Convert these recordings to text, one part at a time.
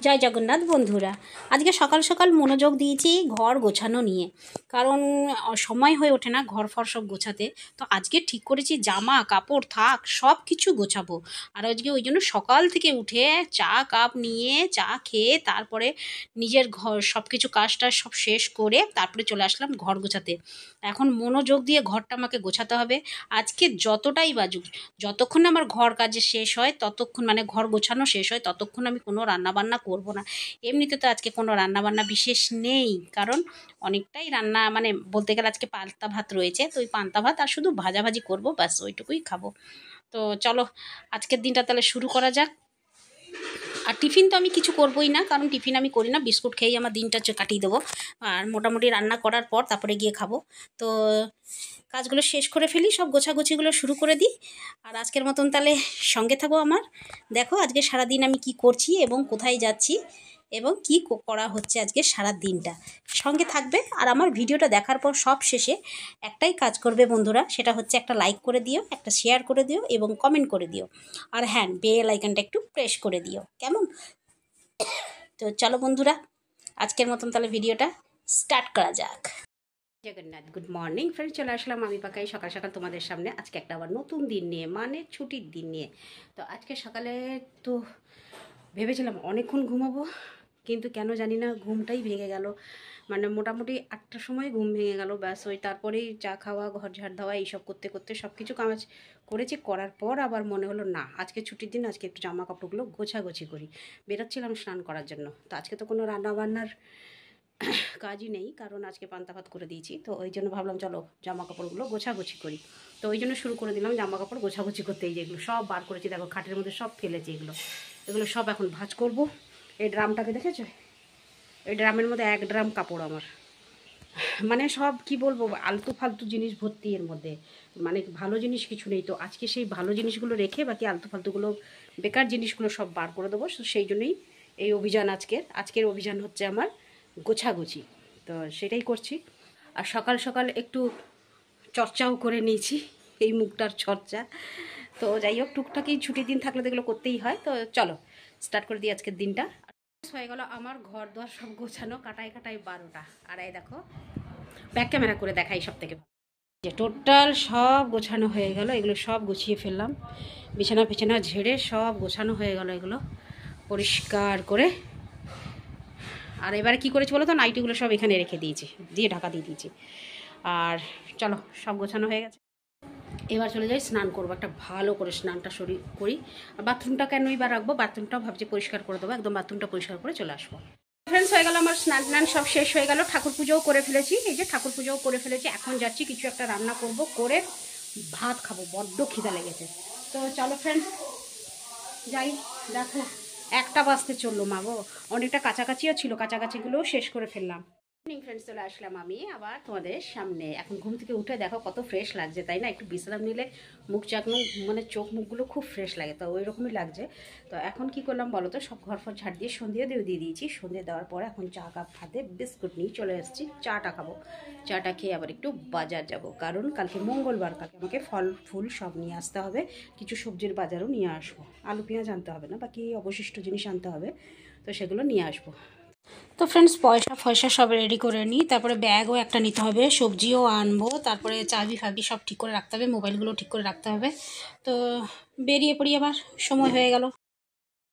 জয় জগন্নাথ বন্ধুরা। আজকে সকাল সকাল মনোযোগ দিয়েছি ঘর গোছানো নিয়ে, কারণ সময় হয়ে ওঠে না ঘর ফর সব গোছাতে। তো আজকে ঠিক করেছি জামা কাপড় থাক সব কিছু গোছাবো। আর আজকে ওই জন্য সকাল থেকে উঠে চা কাপ নিয়ে চা খেয়ে তারপরে নিজের ঘর সব কিছু কাজটা সব শেষ করে তারপরে চলে আসলাম ঘর গোছাতে। এখন মনোযোগ দিয়ে ঘরটা আমাকে গোছাতে হবে। আজকে যতটাই বাজুক, যতক্ষণ আমার ঘর কাজে শেষ হয় ততক্ষণ, মানে ঘর গোছানো শেষ হয় ততক্ষণ আমি কোনো রান্নাবান্না করব না। এমনিতে তো আজকে কোনো রান্নাবান্না বিশেষ নেই, কারণ অনেকটাই রান্না, মানে বলতে গেলে আজকে পান্তা ভাত রয়েছে, তো ওই পান্তা ভাত আর শুধু ভাজাভাজি করব, ব্যাস ওইটুকুই খাবো। তো চলো আজকের দিনটা তাহলে শুরু করা যাক। আর টিফিন তো আমি কিছু করবোই না, কারণ টিফিন আমি করি না, বিস্কুট খেয়েই আমার দিনটা কাটিয়ে দেবো। আর মোটামুটি রান্না করার পর তারপরে গিয়ে খাবো। তো কাজগুলো শেষ করে ফেলি, সব গোছাগুছিগুলো শুরু করে দিই। আর আজকের মতন তাহলে সঙ্গে থাকো আমার। দেখো আজকে সারাদিন আমি কি করছি এবং কোথায় যাচ্ছি এবং কি করা হচ্ছে আজকে সারা দিনটা, সঙ্গে থাকবে। আর আমার ভিডিওটা দেখার পর সব শেষে একটাই কাজ করবে বন্ধুরা, সেটা হচ্ছে একটা লাইক করে দিও, একটা শেয়ার করে দিও এবং কমেন্ট করে দিও। আর হ্যাঁ, বেল আইকনটা একটু প্রেস করে দিও, কেমন? তো চলো বন্ধুরা, আজকের মতন তাহলে ভিডিওটা স্টার্ট করা যাক। জগন্নাথ, গুড মর্নিং ফ্রেন্ড, চলে আসলাম আমি পাকাই সকাল সকাল তোমাদের সামনে। আজকে একটা আবার নতুন দিন নিয়ে, মানে ছুটির দিন নিয়ে। তো আজকে সকালে তো ভেবেছিলাম অনেকক্ষণ ঘুমাবো, কিন্তু কেন জানি না ঘুমটাই ভেঙে গেল। মানে মোটামুটি 8টার সময় ঘুম ভেঙে গেল, ব্যাস ওই তারপরেই চা খাওয়া, ঘর ঝাড় দেওয়া, এইসব করতে করতে সব কিছু কাজ করেছি। করার পর আবার মনে হলো না, আজকে ছুটির দিন, আজকে একটু জামা কাপড়গুলো গোছাগুছি করি। বেরোচ্ছিলাম স্নান করার জন্য। তো আজকে তো কোনো রান্নাবান্নার কাজই নেই, কারণ আজকে পান্তা ভাত করে দিয়েছি। তো ওই জন্য ভাবলাম চলো জামা কাপড়গুলো গোছাগুছি করি। তো ওই জন্য শুরু করে দিলাম জামা কাপড় গোছাগুছি করতে। এই যেগুলো সব বার করেছি, দেখো খাটের মধ্যে সব ফেলেছি, এগুলো সব এখন ভাঁজ করব। এই ড্রামটাকে দেখেছো? এই ড্রামের মধ্যে 1 ড্রাম কাপড় আমার, মানে সব কি বলবো, আলতু ফালতু জিনিস ভর্তি এর মধ্যে, মানে ভালো জিনিস কিছু নেই। তো আজকে সেই ভালো জিনিসগুলো রেখে বাকি আলতু ফালতুগুলো, বেকার জিনিসগুলো সব বার করে দেবো। সেই জন্যই এই অভিযান। আজকের অভিযান হচ্ছে আমার গোছাগুছি। তো সেটাই করছি। আর সকাল সকাল একটু চর্চাও করে নিয়েছি, এই মুখটার চর্চা। তো যাই হোক, টুকটাকি ছুটির দিন থাকলে তো এগুলো করতেই হয়। তো চলো স্টার্ট করে দিই আজকের দিনটা। হয়ে গেল আমার ঘর দোয়ার সব গোছানো, কাটায় 12টা। আর এই দেখো ব্যাক ক্যামেরা করে দেখাই সব থেকে যে টোটাল সব গোছানো হয়ে গেল। এগুলো সব গুছিয়ে ফেললাম, বিছানা ঝেড়ে সব গোছানো হয়ে গেল, এগুলো পরিষ্কার করে। আর এবারে কী করেছি বলো তো, নাইটিগুলো সব এখানে রেখে দিয়েছি, দিয়ে ঢাকা দিয়ে দিয়েছি। আর চলো সব গোছানো হয়ে গেছে, এবার চলে যাই স্নান করবো। একটা ভালো করে স্নানটা করি। আর বাথরুমটা কেনই বা রাখবো, বাথরুমটাও ভাবছি পরিষ্কার করে দেবো, একদম বাথরুমটা পরিষ্কার করে চলে আসবো। ফ্রেন্ডস, হয়ে গেল আমার স্নান সব শেষ হয়ে গেল। ঠাকুর পুজোও করে ফেলেছি, এই যে ঠাকুর পুজোও করে ফেলেছি। এখন যাচ্ছি কিছু একটা রান্না করব, করে ভাত খাবো, বড্ড খিদা লেগেছে। তো চলো ফ্রেন্ডস যাই। দেখো 1টা বাজতে চললো, মাগো অনেকটা কাছাকাছিও ছিল, কাছাকাছিগুলোও শেষ করে ফেললাম। ফ্রেন্ডস, চলে আসলাম আমি আবার তোমাদের সামনে। এখন ঘুম থেকে উঠে দেখো কত ফ্রেশ লাগছে, তাই না? একটু বিশ্রাম নিলে মুখ চাকনো, মানে চোখ মুখগুলো খুব ফ্রেশ লাগে, তো ওই রকমই লাগছে। তো এখন কি করলাম বলো তো, সব ঘর ফর ঝাড় দিয়ে সন্ধ্যে দিয়ে দিয়েছি। সন্ধ্যে দেওয়ার পর এখন চা কাপ হাতে বিস্কুট নিয়ে চলে এসেছি, চাটা খাবো। চাটা খেয়ে আবার একটু বাজার যাব, কারণ কালকে মঙ্গলবার, কালকে আমাকে ফল ফুল সব নিয়ে আসতে হবে। কিছু সবজির বাজারও নিয়ে আসবো, আলু পেঁয়াজ আনতে হবে না, বাকি অবশিষ্ট জিনিস আনতে হবে, তো সেগুলো নিয়ে আসবো। তো ফ্রেন্ডস পয়সা সব রেডি করে নিই, তারপরে ব্যাগও একটা নিতে হবে, সবজিও আনবো, তারপরে চাবি ফাবি সব ঠিক করে রাখতে হবে, মোবাইলগুলো ঠিক করে রাখতে হবে। তো বেরিয়ে পড়ি, আবার সময় হয়ে গেল।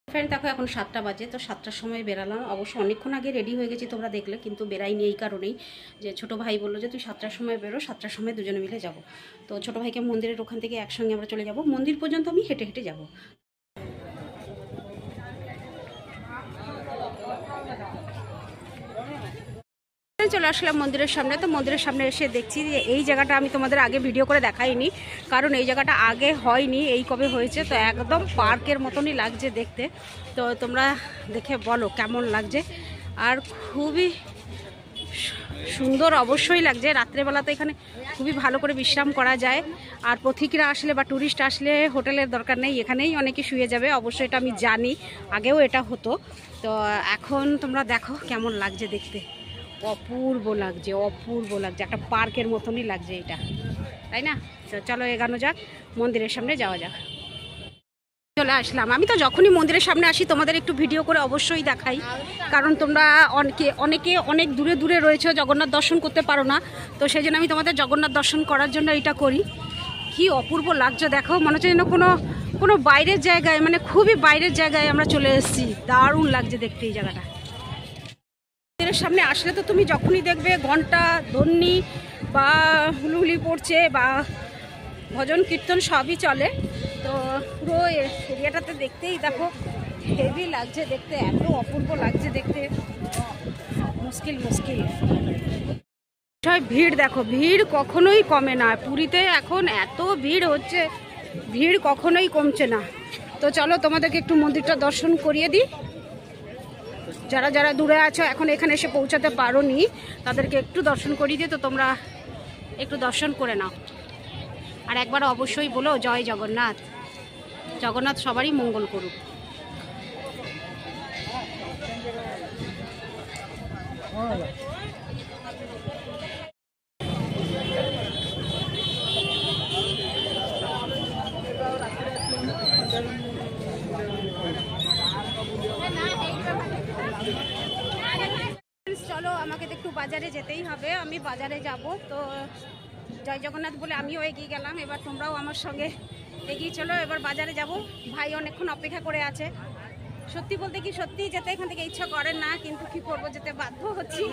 ফ্রেন্ড দেখো এখন 7টা বাজে, তো 7টার সময় বেরালাম। অবশ্য অনেকক্ষণ আগে রেডি হয়ে গেছি, তোমরা দেখলে, কিন্তু বেরাইনি এই কারণেই যে ছোটো ভাই বললো যে তুই 7টার সময় বেরো, 7টার সময় দুজনে মিলে যাব। তো ছোটো ভাইকে মন্দিরের ওখান থেকে একসঙ্গে আমরা চলে যাব, মন্দির পর্যন্ত আমি হেঁটে হেঁটে যাব। চলে আসলাম মন্দিরের সামনে। তো মন্দিরের সামনে এসে দেখছি যে এই জায়গাটা আমি তোমাদের আগে ভিডিও করে দেখাইনি, কারণ এই জায়গাটা আগে হয়নি, এই কবে হয়েছে। তো একদম পার্কের মতনই লাগছে দেখতে। তো তোমরা দেখে বলো কেমন লাগছে। আর খুবই সুন্দর অবশ্যই লাগছে। রাত্রেবেলা তো এখানে খুবই ভালো করে বিশ্রাম করা যায়। আর পথিকরা আসলে বা ট্যুরিস্ট আসলে হোটেলের দরকার নেই, এখানেই অনেকে শুয়ে যাবে। অবশ্যই এটা আমি জানি, আগেও এটা হতো। তো এখন তোমরা দেখো কেমন লাগছে দেখতে, অপূর্ব লাগছে, অপূর্ব লাগছে, একটা পার্কের মতনই লাগছে এটা, তাই না? তো চলো এগানো যাক, মন্দিরের সামনে যাওয়া যাক। চলে আসলাম। আমি তো যখনই মন্দিরের সামনে আসি তোমাদের একটু ভিডিও করে অবশ্যই দেখাই, কারণ তোমরা অনেকে অনেক দূরে দূরে রয়েছে, জগন্নাথ দর্শন করতে পারো না। তো সেই জন্য আমি তোমাদের জগন্নাথ দর্শন করার জন্য এটা করি। কি অপূর্ব লাগছে দেখো, মনে হচ্ছে যেন কোনো বাইরের জায়গায়, মানে খুবই বাইরের জায়গায় আমরা চলে এসেছি। দারুণ লাগছে দেখতে এই জায়গাটা। মন্দিরের সামনে আসলে তো তুমি যখনই দেখবে ঘন্টা, ধ্বনি বা হুলুহুলি পড়ছে বা ভজন কীর্তন সবই চলে। তো পুরো এরিয়াটাতে দেখতেই দেখো হেভি লাগছে দেখতে, এত অপূর্ব লাগছে দেখতে, মুশকিল। ভিড় দেখো, ভিড় কখনোই কমে না পুরীতে, এখন এত ভিড় হচ্ছে, ভিড় কখনোই কমছে না। তো চলো তোমাদেরকে একটু মন্দিরটা দর্শন করিয়ে দিই। যারা যারা দূরে আছো, এখন এখানে এসে পৌঁছাতে পারোনি, তাদেরকে একটু দর্শন করিয়ে দিই। তো তোমরা একটু দর্শন করে নাও, আর একবার অবশ্যই বলো জয় জগন্নাথ। জগন্নাথ সবারই মঙ্গল করুক। চলো, আমাকে তো একটু বাজারে যেতেই হবে, আমি বাজারে যাব। তো জয় জগন্নাথ বলে আমিও এগিয়ে গেলাম, এবার তোমরাও আমার সঙ্গে এগিয়ে চলো, এবার বাজারে যাব। ভাই অনেকক্ষণ অপেক্ষা করে আছে। সত্যি বলতে কি, সত্যি যেতে এখান থেকে ইচ্ছা করেন না, কিন্তু কি করব, যেতে বাধ্য হচ্ছি।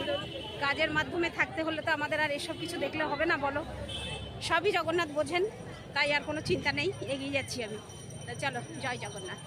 কাজের মাধ্যমে থাকতে হলে তো আমাদের আর এসব কিছু দেখলে হবে না বলো। সবই জগন্নাথ বোঝেন, তাই আর কোনো চিন্তা নেই, এগিয়ে যাচ্ছি আমি। তো চলো, জয় জগন্নাথ।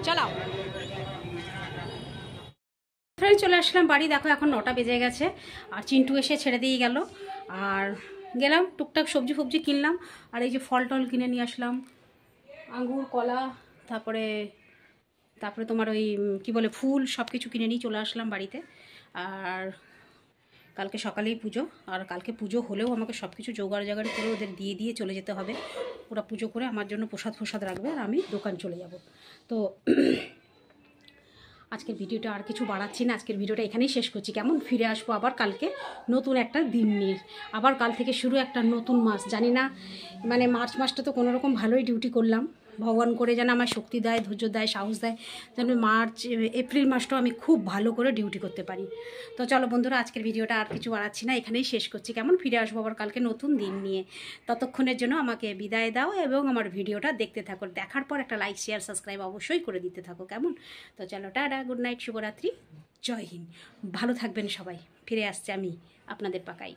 চলো ফ্রেন্ড, চলে আসলাম বাড়ি। দেখো এখন 9টা বেজে গেছে, আর চিন্টু এসে ছেড়ে দিয়ে গেল। আর গেলাম টুকটাক সবজি ফবজি কিনলাম, আর এই যে ফল টল কিনে নিয়ে আসলাম, আঙ্গুর, কলা, তারপরে তোমার ওই কি বলে ফুল, সব কিছু কিনে নিয়ে চলে আসলাম বাড়িতে। আর কালকে সকালেই পুজো, আর কালকে পুজো হলেও আমাকে সব কিছু জোগাড় করে ওদের দিয়ে চলে যেতে হবে। ওরা পুজো করে আমার জন্য প্রসাদ রাখবে, আর আমি দোকান চলে যাব। তো আজকের ভিডিওটা আর কিছু বাড়াচ্ছি না, আজকের ভিডিওটা এখানেই শেষ করছি। কেমন, ফিরে আসবো আবার কালকে নতুন একটা দিন নিয়ে। আবার কাল থেকে শুরু একটা নতুন মাস। জানি না, মানে মার্চ মাসটা তো কোনোরকম ভালোই ডিউটি করলাম, ভগবান করে যেন আমার শক্তি দেয়, ধৈর্য দেয়, সাহস দেয়, যেন এপ্রিল মাসটাও আমি খুব ভালো করে ডিউটি করতে পারি। তো চলো বন্ধুরা, আজকের ভিডিওটা আর কিছু বাড়াচ্ছি না, এখানেই শেষ করছি। কেমন, ফিরে আসবো আবার কালকে নতুন দিন নিয়ে। ততক্ষণের জন্য আমাকে বিদায় দাও, এবং আমার ভিডিওটা দেখতে থাকো। দেখার পর একটা লাইক, শেয়ার, সাবস্ক্রাইব অবশ্যই করে দিতে থাকো। কেমন? তো চলো, টাটা, গুড নাইট, শুভরাত্রি, জয় হিন্দ। ভালো থাকবেন সবাই। ফিরে আসছে আমি আপনাদের পাকাই।